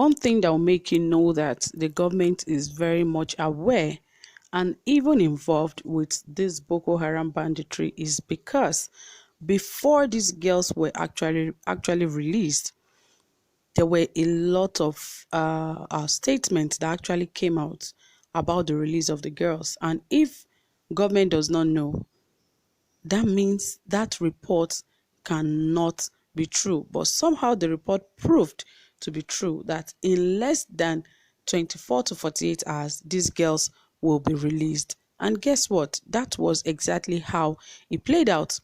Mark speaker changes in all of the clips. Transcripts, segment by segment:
Speaker 1: one thing that will make you know that the government is very much aware and even involved with this Boko Haram banditry is because before these girls were actually released, there were a lot of statements that actually came out about the release of the girls. And if government does not know, that means that report cannot be true. But somehow the report proved to be true that in less than 24 to 48 hours, these girls will be released. And guess what? That was exactly how it played out.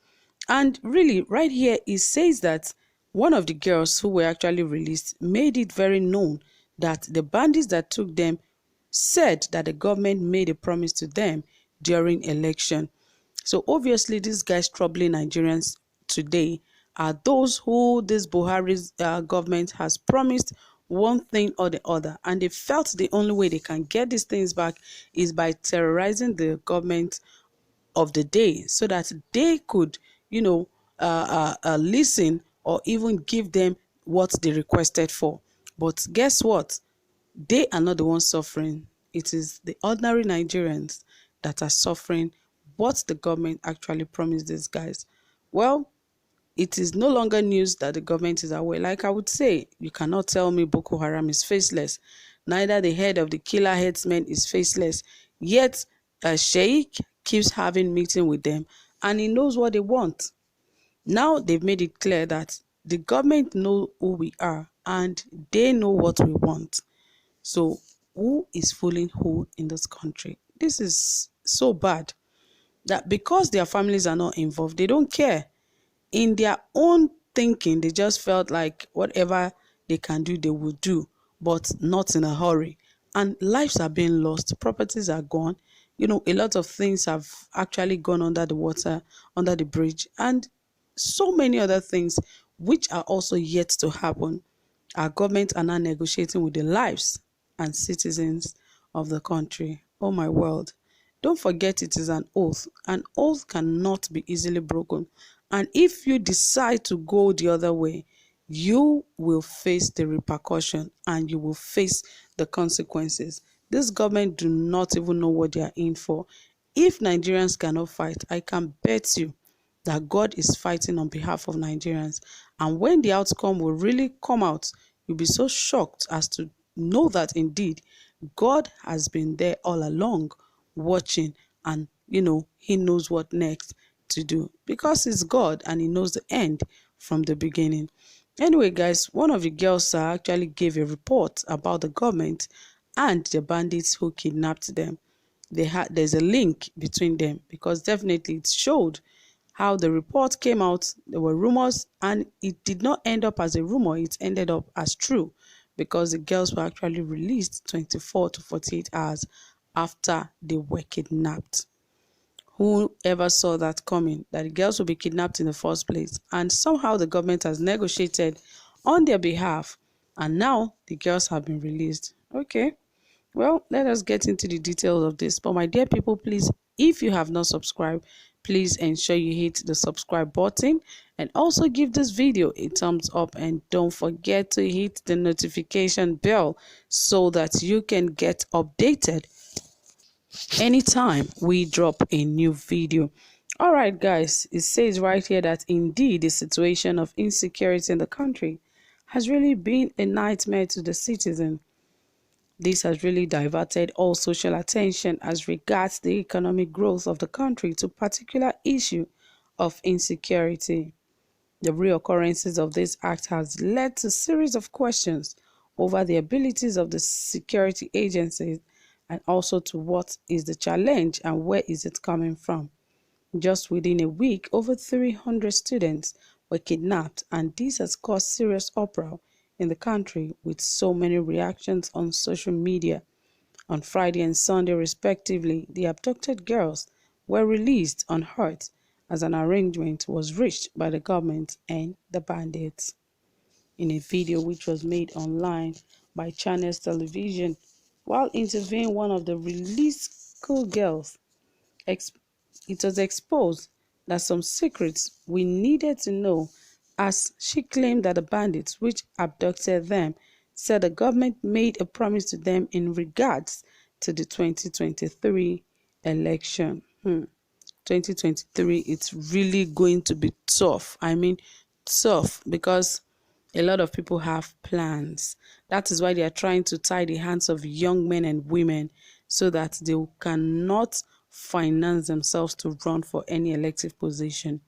Speaker 1: And really, right here, it says that one of the girls who were actually released made it very known that the bandits that took them said that the government made a promise to them during election. So obviously, these guys troubling Nigerians today are those who this Buhari's government has promised one thing or the other, and they felt the only way they can get these things back is by terrorizing the government of the day, so that they could, listen or even give them what they requested for. But guess what? They are not the ones suffering. It is the ordinary Nigerians that are suffering what the government actually promised these guys. Well, it is no longer news that the government is aware. Like I would say, you cannot tell me Boko Haram is faceless. Neither the head of the killer headsmen is faceless. Yet, a sheikh keeps having meeting with them and he knows what they want. Now they've made it clear that the government know who we are and they know what we want. So who is fooling who in this country? This is so bad that because their families are not involved, they don't care. In their own thinking, they just felt like whatever they can do, they will do, but not in a hurry. And lives are being lost, properties are gone. A lot of things have actually gone under the water, under the bridge, and so many other things which are also yet to happen. Our government are now negotiating with the lives and citizens of the country. Oh my world. Don't forget it is an oath. An oath cannot be easily broken. And if you decide to go the other way, you will face the repercussion and you will face the consequences. This government do not even know what they are in for. If Nigerians cannot fight, I can bet you that God is fighting on behalf of Nigerians. And when the outcome will really come out, you'll be so shocked as to know that indeed God has been there all along watching, and he knows what next to do because he's God and he knows the end from the beginning. Anyway, guys, one of the girls actually gave a report about the government and the bandits who kidnapped them. There's a link between them because definitely it showed how the report came out. There were rumors and it did not end up as a rumor, it ended up as true because the girls were actually released 24 to 48 hours after they were kidnapped. Who ever saw that coming, that the girls would be kidnapped in the first place? And somehow the government has negotiated on their behalf and now the girls have been released. Okay. Well, let us get into the details of this. But my dear people, please, if you have not subscribed, please ensure you hit the subscribe button and also give this video a thumbs up, and don't forget to hit the notification bell so that you can get updated anytime we drop a new video. All right, guys, it says right here that indeed the situation of insecurity in the country has really been a nightmare to the citizen. This has really diverted all social attention as regards the economic growth of the country to particular issue of insecurity. The reoccurrences of this act has led to a series of questions over the abilities of the security agencies and also to what is the challenge and where is it coming from. Just within a week, over 300 students were kidnapped, and this has caused serious uproar in the country with so many reactions on social media. On Friday and Sunday respectively, the abducted girls were released unhurt as an arrangement was reached by the government and the bandits. In a video which was made online by Channels Television, while interviewing one of the released schoolgirls, it was exposed that some secrets we needed to know, as she claimed that the bandits which abducted them said the government made a promise to them in regards to the 2023 election. 2023, it's really going to be tough. I mean, tough, because a lot of people have plans. That is why they are trying to tie the hands of young men and women so that they cannot finance themselves to run for any elective position.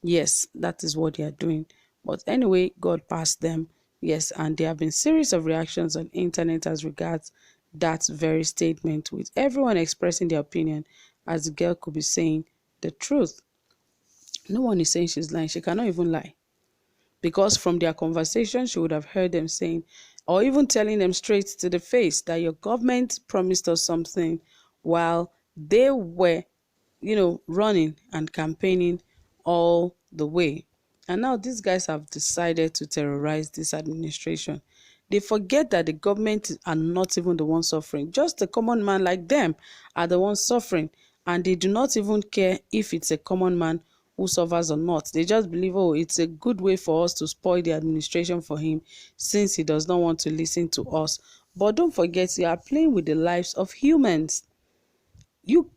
Speaker 1: Yes, that is what they are doing. But anyway, God passed them. Yes, and there have been series of reactions on internet as regards that very statement, with everyone expressing their opinion, as the girl could be saying the truth. No one is saying she's lying. She cannot even lie, because from their conversation she would have heard them saying, or even telling them straight to the face, that your government promised us something while they were, running and campaigning all the way. And now these guys have decided to terrorize this administration. They forget that the government are not even the ones suffering. Just a common man like them are the ones suffering. And they do not even care if it's a common man who suffers or not. They just believe, oh, it's a good way for us to spoil the administration for him, since he does not want to listen to us. But don't forget, you are playing with the lives of humans. You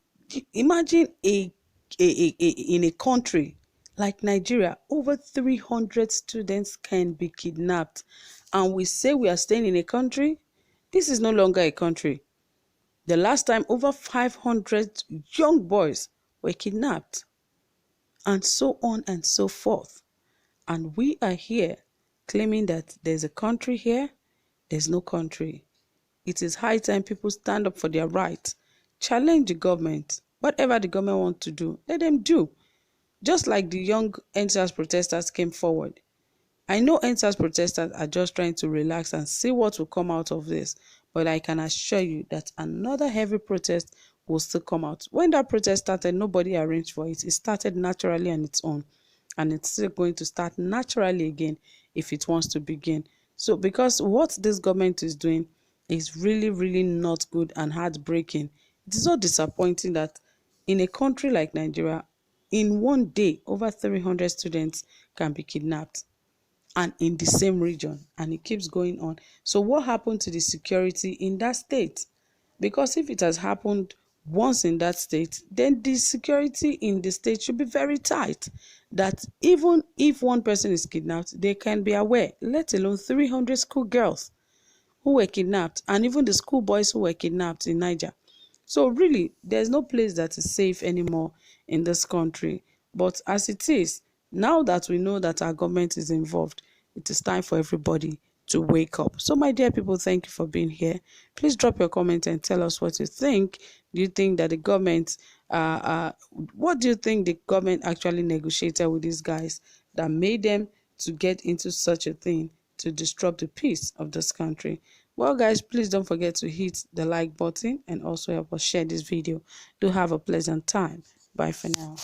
Speaker 1: imagine in a country like Nigeria, over 300 students can be kidnapped, and we say we are staying in a country. This is no longer a country. The last time, over 500 young boys were kidnapped, and so on and so forth. And we are here claiming that there's a country here. There's no country. It is high time people stand up for their rights, challenge the government. Whatever the government wants to do, let them do. Just like the young NSAS protesters came forward. I know NSAS protesters are just trying to relax and see what will come out of this, but I can assure you that another heavy protest will still come out. When that protest started, nobody arranged for it. It started naturally on its own, and it's still going to start naturally again if it wants to begin. So because what this government is doing is really, really not good and heartbreaking. It is so disappointing that in a country like Nigeria, in one day, over 300 students can be kidnapped, and in the same region, and it keeps going on. So what happened to the security in that state? Because if it has happened once in that state, then the security in the state should be very tight, that even if one person is kidnapped, they can be aware, let alone 300 schoolgirls who were kidnapped, and even the schoolboys who were kidnapped in Niger. So really, there's no place that is safe anymore in this country. But as it is, now that we know that our government is involved, it is time for everybody to wake up. So my dear people, thank you for being here. Please drop your comment and tell us what you think. Do you think that the government, what do you think the government actually negotiated with these guys that made them to get into such a thing, to disrupt the peace of this country? Well, guys, please don't forget to hit the like button and also help us share this video. Do have a pleasant time. Bye for now.